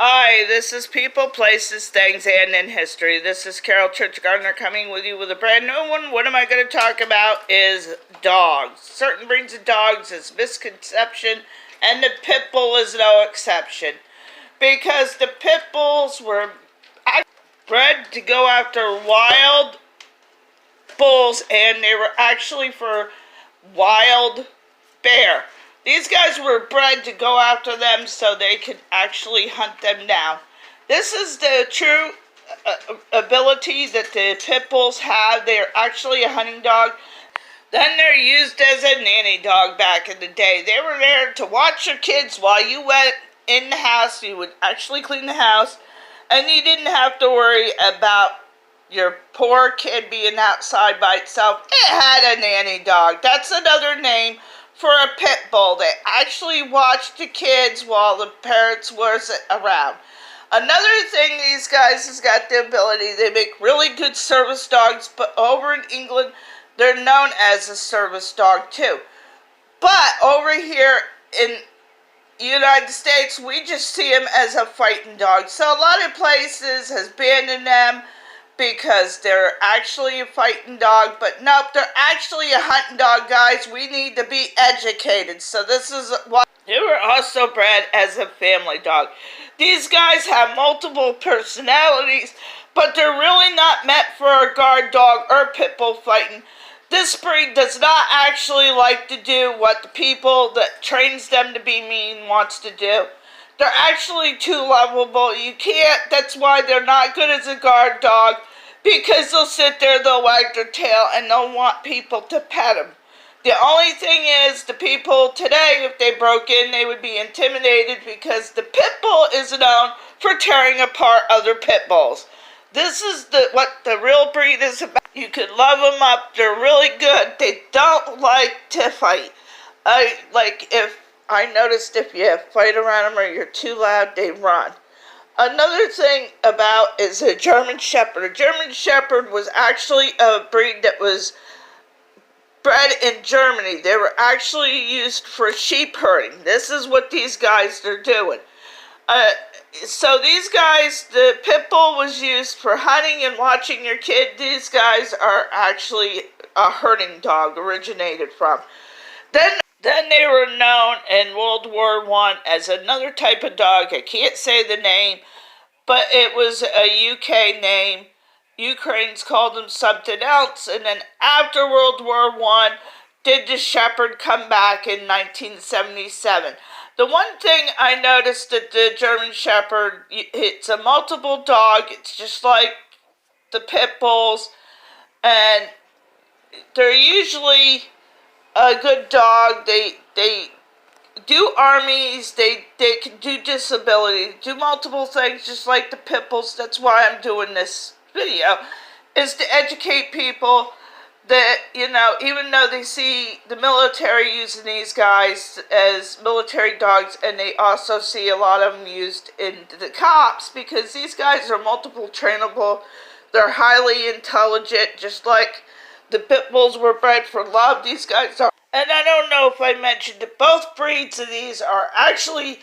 Hi, this is People, Places, Things, and in History. This is Carol Church Gardner coming with you with a brand new one. What am I going to talk about is dogs. Certain breeds of dogs is misconception, and the pit bull is no exception. Because the pit bulls were bred to go after wild bulls, and they were actually for wild bear. These guys were bred to go after them so they could actually hunt them down. This is the true ability that the pit bulls have. They're actually a hunting dog. Then they're used as a nanny dog back in the day. They were there to watch your kids while you went in the house. You would actually clean the house, and you didn't have to worry about your poor kid being outside by itself. It had a nanny dog. That's another name for a pit bull. They actually watched the kids while the parents was around. Another thing, these guys has got the ability, they make really good service dogs, but over in England, they're known as a service dog too. But over here in United States, we just see them as a fighting dog. So a lot of places has banned them because they're actually a fighting dog, but nope, they're actually a hunting dog, guys. We need to be educated. So this is why they were also bred as a family dog. These guys have multiple personalities, but they're really not meant for a guard dog or pit bull fighting. This breed does not actually like to do what the people that trains them to be mean wants to do. They're actually too lovable. You can't, that's why they're not good as a guard dog, because they'll sit there, they'll wag their tail, and they'll want people to pet them. The only thing is, the people today, if they broke in, they would be intimidated because the pit bull is known for tearing apart other pit bulls. This is what the real breed is about. You could love them up. They're really good. They don't like to fight. If I noticed if you fight around them or you're too loud, they run. Another thing about is a German Shepherd. A German Shepherd was actually a breed that was bred in Germany. They were actually used for sheep herding. This is what these guys are doing. So these guys, the pit bull was used for hunting and watching your kid. These guys are actually a herding dog, originated from. Then they were known in World War I as another type of dog. I can't say the name, but it was a UK name. Ukrainians called them something else. And then after World War I, did the Shepherd come back in 1977. The one thing I noticed that the German Shepherd, it's a multiple dog. It's just like the pit bulls. And they're usually a good dog. They do armies, they can do disability, do multiple things just like the pit bulls. That's why I'm doing this video, is to educate people that, even though they see the military using these guys as military dogs, and they also see a lot of them used in the cops, because these guys are multiple trainable. They're highly intelligent, just like the pit bulls were bred for love. These guys are. And I don't know if I mentioned that both breeds of these are actually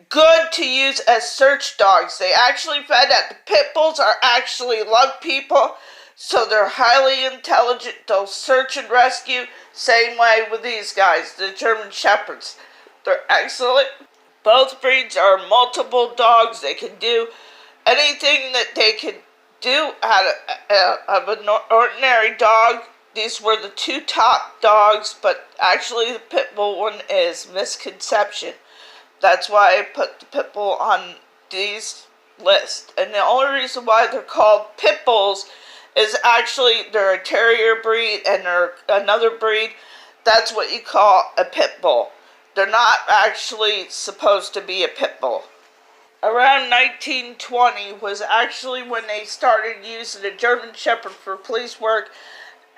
good to use as search dogs. They actually found out the pit bulls are actually love people, so they're highly intelligent. They'll search and rescue. Same way with these guys, the German Shepherds. They're excellent. Both breeds are multiple dogs. They can do anything that they can do out of an ordinary dog. These were the two top dogs, but actually the pit bull one is misconception. That's why I put the pit bull on these lists. And the only reason why they're called pit bulls is actually they're a terrier breed, and they're another breed. That's what you call a pit bull. They're not actually supposed to be a pit bull. Around 1920 was actually when they started using a German Shepherd for police work.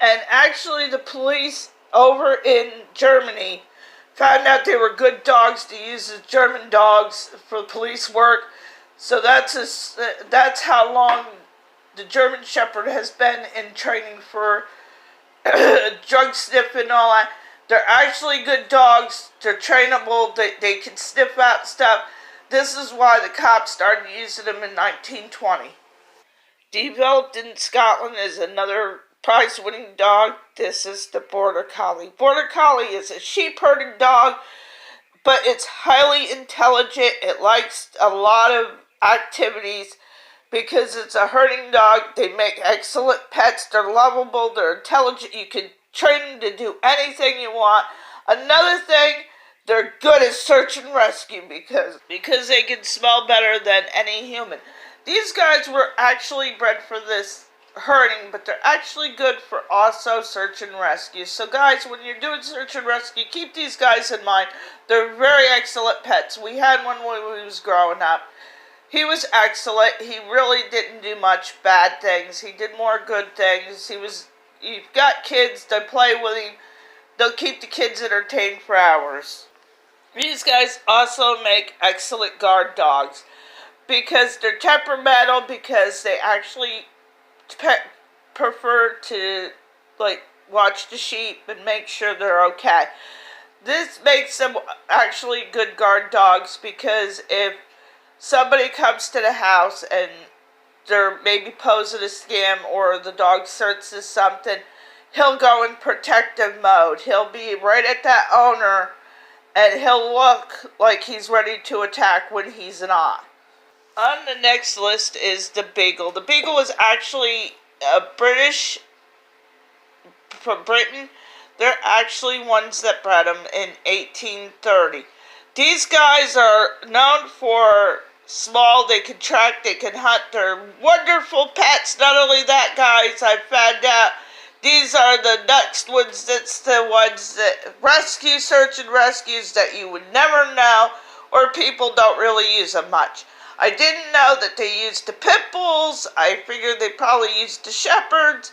And actually the police over in Germany found out they were good dogs to use as German dogs for police work. So that's how long the German Shepherd has been in training for drug sniffing and all that. They're actually good dogs. They're trainable. They can sniff out stuff. This is why the cops started using them in 1920. Developed in Scotland is another prize-winning dog. This is the Border Collie. Border Collie is a sheep-herding dog, but it's highly intelligent. It likes a lot of activities because it's a herding dog. They make excellent pets. They're lovable. They're intelligent. You can train them to do anything you want. Another thing, they're good at search and rescue because they can smell better than any human. These guys were actually bred for this herding, but they're actually good for also search and rescue. So guys, when you're doing search and rescue, keep these guys in mind. They're very excellent pets. We had one when we was growing up. He was excellent. He really didn't do much bad things. He did more good things. You've got kids, they play with him. They'll keep the kids entertained for hours. These guys also make excellent guard dogs because they're temperamental, because they actually prefer to watch the sheep and make sure they're okay. This makes them actually good guard dogs because if somebody comes to the house and they're maybe posing a scam or the dog senses something, he'll go in protective mode. He'll be right at that owner and he'll look like he's ready to attack when he's not. On the next list is the Beagle. The Beagle is actually a British, from Britain. They're actually ones that bred them in 1830. These guys are known for small, they can track, they can hunt, they're wonderful pets. Not only that, guys, I found out these are the next ones, that's the ones that rescue, search and rescues that you would never know, or people don't really use them much. I didn't know that they used the pit bulls. I figured they probably used the shepherds.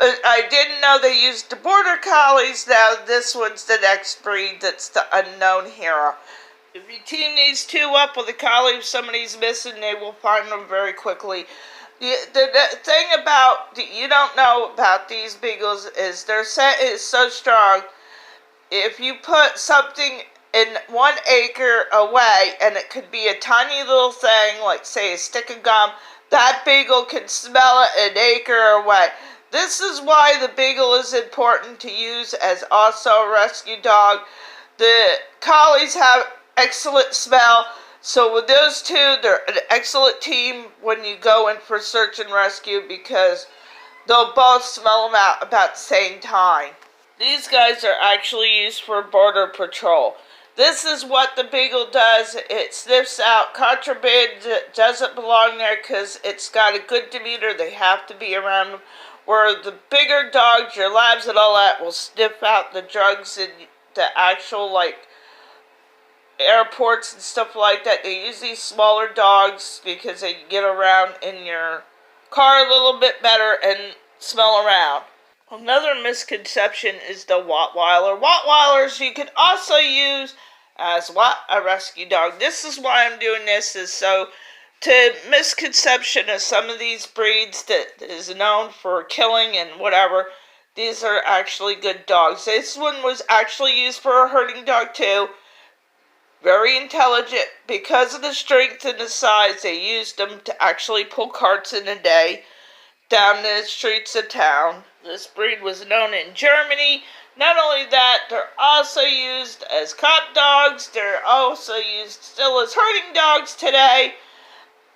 I didn't know they used the Border Collies. Now this one's the next breed that's the unknown hero. If you team these two up with a collie, if somebody's missing, they will find them very quickly. The thing about you don't know about these beagles is their scent is so strong. If you put something in 1 acre away, and it could be a tiny little thing, like say a stick of gum, that beagle can smell it an acre away. This is why the Beagle is important to use as also a rescue dog. The Collies have excellent smell, so with those two, they're an excellent team when you go in for search and rescue because they'll both smell them out about the same time. These guys are actually used for border patrol. This is what the Beagle does. It sniffs out contraband that doesn't belong there because it's got a good demeanor. They have to be around them. Where the bigger dogs, your labs and all that, will sniff out the drugs in the actual, airports and stuff like that. They use these smaller dogs because they can get around in your car a little bit better and smell around. Another misconception is the Rottweiler. Rottweilers you can also use as a rescue dog. This is why I'm doing this, is so to misconception of some of these breeds that is known for killing and whatever, these are actually good dogs. This one was actually used for a herding dog too. Very intelligent. Because of the strength and the size, they used them to actually pull carts in a day down the streets of town. This breed was known in Germany. Not only that, they're also used as cop dogs. They're also used still as herding dogs today.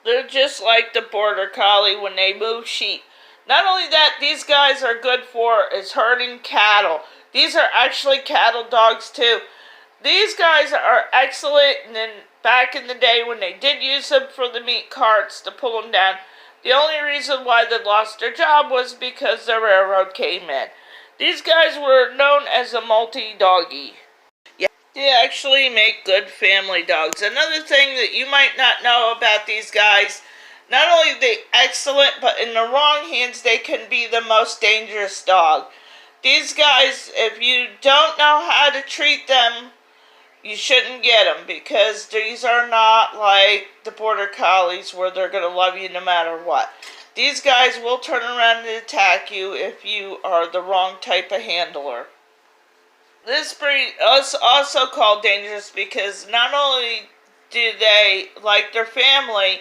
They're just like the Border Collie when they move sheep. Not only that, these guys are good for is herding cattle. These are actually cattle dogs too. These guys are excellent, and then back in the day when they did use them for the meat carts to pull them down, the only reason why they lost their job was because the railroad came in. These guys were known as a multi-doggy. They actually make good family dogs. Another thing that you might not know about these guys, not only are they excellent, but in the wrong hands, they can be the most dangerous dog. These guys, if you don't know how to treat them, you shouldn't get them, because these are not like the Border Collies where they're going to love you no matter what. These guys will turn around and attack you if you are the wrong type of handler. This breed is also called dangerous because not only do they like their family,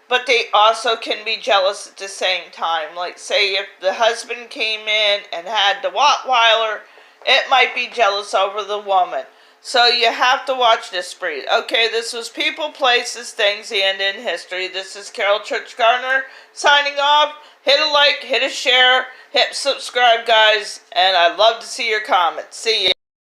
but they also can be jealous at the same time. Like, say, if the husband came in and had the Rottweiler, it might be jealous over the woman. So you have to watch this breed. Okay, this was People, Places, Things, and in History. This is Carol Church Gardner signing off. Hit a like, hit a share, hit subscribe, guys, and I'd love to see your comments. See ya.